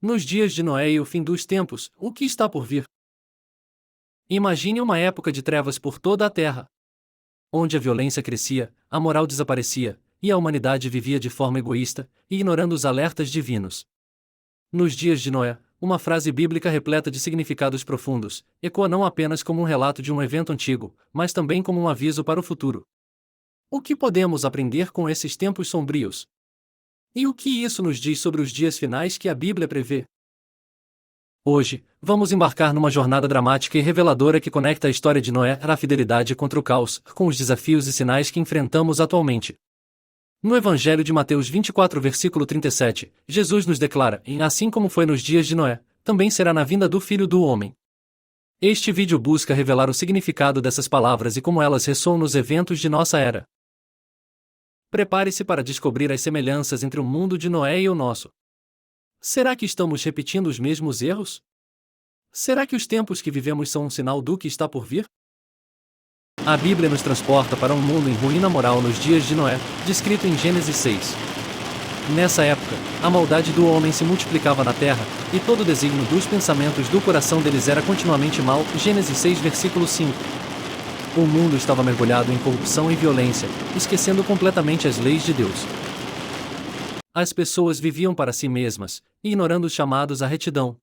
Nos dias de Noé e o fim dos tempos, o que está por vir? Imagine uma época de trevas por toda a Terra, onde a violência crescia, a moral desaparecia, e a humanidade vivia de forma egoísta, ignorando os alertas divinos. Nos dias de Noé, uma frase bíblica repleta de significados profundos, ecoa não apenas como um relato de um evento antigo, mas também como um aviso para o futuro. O que podemos aprender com esses tempos sombrios? E o que isso nos diz sobre os dias finais que a Bíblia prevê? Hoje, vamos embarcar numa jornada dramática e reveladora que conecta a história de Noé à fidelidade contra o caos, com os desafios e sinais que enfrentamos atualmente. No Evangelho de Mateus 24, versículo 37, Jesus nos declara: "E assim como foi nos dias de Noé, também será na vinda do Filho do Homem." Este vídeo busca revelar o significado dessas palavras e como elas ressoam nos eventos de nossa era. Prepare-se para descobrir as semelhanças entre o mundo de Noé e o nosso. Será que estamos repetindo os mesmos erros? Será que os tempos que vivemos são um sinal do que está por vir? A Bíblia nos transporta para um mundo em ruína moral nos dias de Noé, descrito em Gênesis 6. Nessa época, a maldade do homem se multiplicava na terra, e todo o desígnio dos pensamentos do coração deles era continuamente mal. Gênesis 6, versículo 5. O mundo estava mergulhado em corrupção e violência, esquecendo completamente as leis de Deus. As pessoas viviam para si mesmas, ignorando os chamados à retidão.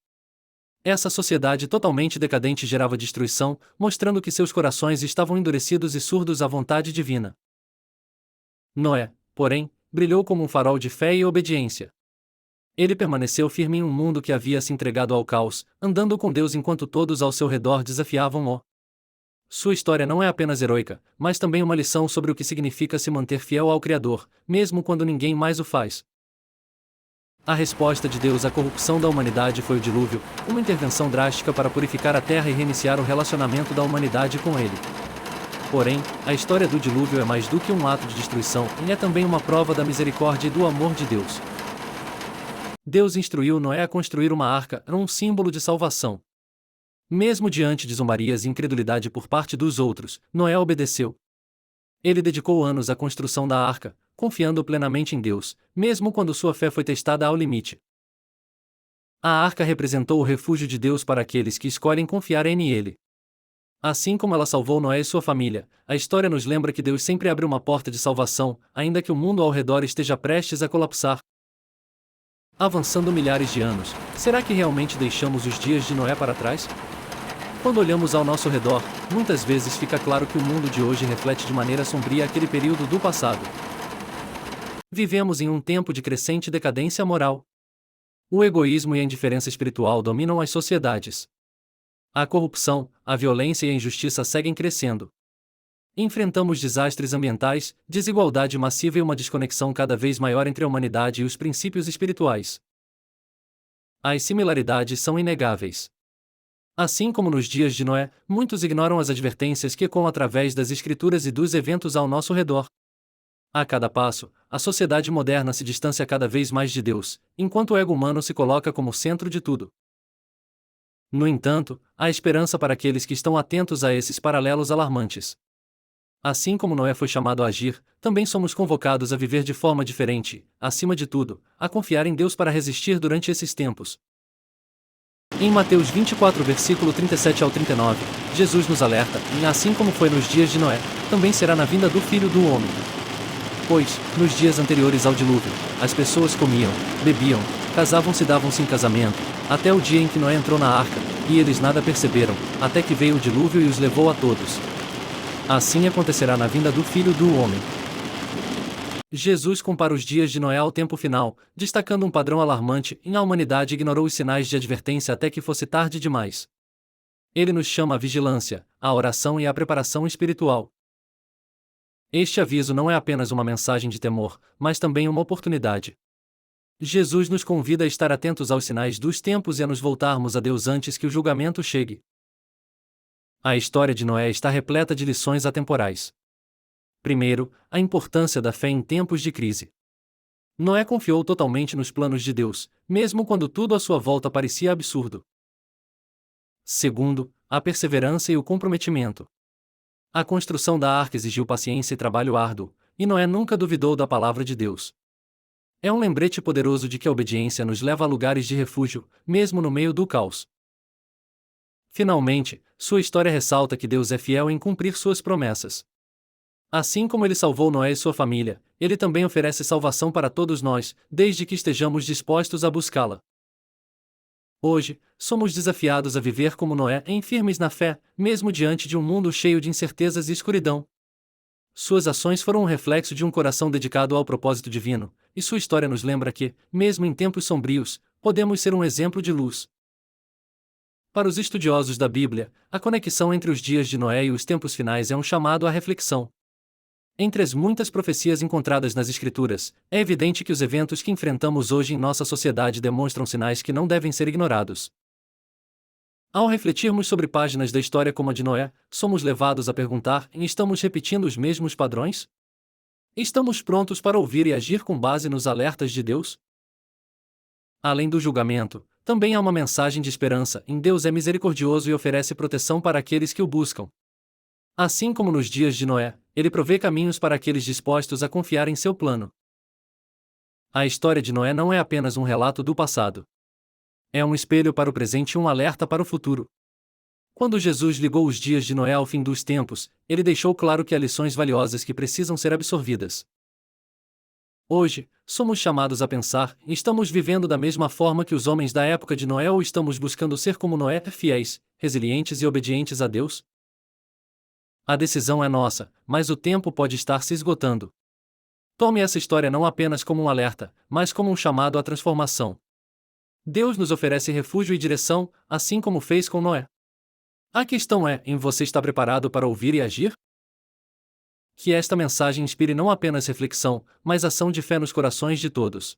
Essa sociedade totalmente decadente gerava destruição, mostrando que seus corações estavam endurecidos e surdos à vontade divina. Noé, porém, brilhou como um farol de fé e obediência. Ele permaneceu firme em um mundo que havia se entregado ao caos, andando com Deus enquanto todos ao seu redor desafiavam-o. Sua história não é apenas heroica, mas também uma lição sobre o que significa se manter fiel ao Criador, mesmo quando ninguém mais o faz. A resposta de Deus à corrupção da humanidade foi o dilúvio, uma intervenção drástica para purificar a terra e reiniciar o relacionamento da humanidade com Ele. Porém, a história do dilúvio é mais do que um ato de destruição, e é também uma prova da misericórdia e do amor de Deus. Deus instruiu Noé a construir uma arca, um símbolo de salvação. Mesmo diante de zombarias e incredulidade por parte dos outros, Noé obedeceu. Ele dedicou anos à construção da arca, confiando plenamente em Deus, mesmo quando sua fé foi testada ao limite. A arca representou o refúgio de Deus para aqueles que escolhem confiar em Ele. Assim como ela salvou Noé e sua família, a história nos lembra que Deus sempre abre uma porta de salvação, ainda que o mundo ao redor esteja prestes a colapsar. Avançando milhares de anos, será que realmente deixamos os dias de Noé para trás? Quando olhamos ao nosso redor, muitas vezes fica claro que o mundo de hoje reflete de maneira sombria aquele período do passado. Vivemos em um tempo de crescente decadência moral. O egoísmo e a indiferença espiritual dominam as sociedades. A corrupção, a violência e a injustiça seguem crescendo. Enfrentamos desastres ambientais, desigualdade massiva e uma desconexão cada vez maior entre a humanidade e os princípios espirituais. As similaridades são inegáveis. Assim como nos dias de Noé, muitos ignoram as advertências que ecoam através das Escrituras e dos eventos ao nosso redor. A cada passo, a sociedade moderna se distancia cada vez mais de Deus, enquanto o ego humano se coloca como centro de tudo. No entanto, há esperança para aqueles que estão atentos a esses paralelos alarmantes. Assim como Noé foi chamado a agir, também somos convocados a viver de forma diferente, acima de tudo, a confiar em Deus para resistir durante esses tempos. Em Mateus 24, versículo 37 ao 39, Jesus nos alerta: "E assim como foi nos dias de Noé, também será na vinda do Filho do Homem." Pois, nos dias anteriores ao dilúvio, as pessoas comiam, bebiam, casavam-se e davam-se em casamento, até o dia em que Noé entrou na arca, e eles nada perceberam, até que veio o dilúvio e os levou a todos. Assim acontecerá na vinda do Filho do Homem. Jesus compara os dias de Noé ao tempo final, destacando um padrão alarmante: a humanidade ignorou os sinais de advertência até que fosse tarde demais. Ele nos chama à vigilância, à oração e à preparação espiritual. Este aviso não é apenas uma mensagem de temor, mas também uma oportunidade. Jesus nos convida a estar atentos aos sinais dos tempos e a nos voltarmos a Deus antes que o julgamento chegue. A história de Noé está repleta de lições atemporais. Primeiro, a importância da fé em tempos de crise. Noé confiou totalmente nos planos de Deus, mesmo quando tudo à sua volta parecia absurdo. Segundo, a perseverança e o comprometimento. A construção da arca exigiu paciência e trabalho árduo, e Noé nunca duvidou da palavra de Deus. É um lembrete poderoso de que a obediência nos leva a lugares de refúgio, mesmo no meio do caos. Finalmente, sua história ressalta que Deus é fiel em cumprir suas promessas. Assim como ele salvou Noé e sua família, ele também oferece salvação para todos nós, desde que estejamos dispostos a buscá-la. Hoje, somos desafiados a viver como Noé, firmes na fé, mesmo diante de um mundo cheio de incertezas e escuridão. Suas ações foram um reflexo de um coração dedicado ao propósito divino, e sua história nos lembra que, mesmo em tempos sombrios, podemos ser um exemplo de luz. Para os estudiosos da Bíblia, a conexão entre os dias de Noé e os tempos finais é um chamado à reflexão. Entre as muitas profecias encontradas nas Escrituras, é evidente que os eventos que enfrentamos hoje em nossa sociedade demonstram sinais que não devem ser ignorados. Ao refletirmos sobre páginas da história como a de Noé, somos levados a perguntar: estamos repetindo os mesmos padrões? Estamos prontos para ouvir e agir com base nos alertas de Deus? Além do julgamento, também há uma mensagem de esperança: Deus é misericordioso e oferece proteção para aqueles que o buscam. Assim como nos dias de Noé, ele provê caminhos para aqueles dispostos a confiar em seu plano. A história de Noé não é apenas um relato do passado. É um espelho para o presente e um alerta para o futuro. Quando Jesus ligou os dias de Noé ao fim dos tempos, ele deixou claro que há lições valiosas que precisam ser absorvidas. Hoje, somos chamados a pensar: estamos vivendo da mesma forma que os homens da época de Noé ou estamos buscando ser como Noé, fiéis, resilientes e obedientes a Deus? A decisão é nossa, mas o tempo pode estar se esgotando. Tome essa história não apenas como um alerta, mas como um chamado à transformação. Deus nos oferece refúgio e direção, assim como fez com Noé. A questão é: você está preparado para ouvir e agir? Que esta mensagem inspire não apenas reflexão, mas ação de fé nos corações de todos.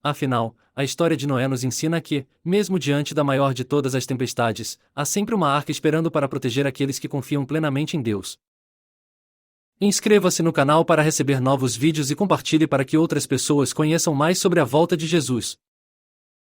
Afinal, a história de Noé nos ensina que, mesmo diante da maior de todas as tempestades, há sempre uma arca esperando para proteger aqueles que confiam plenamente em Deus. Inscreva-se no canal para receber novos vídeos e compartilhe para que outras pessoas conheçam mais sobre a volta de Jesus.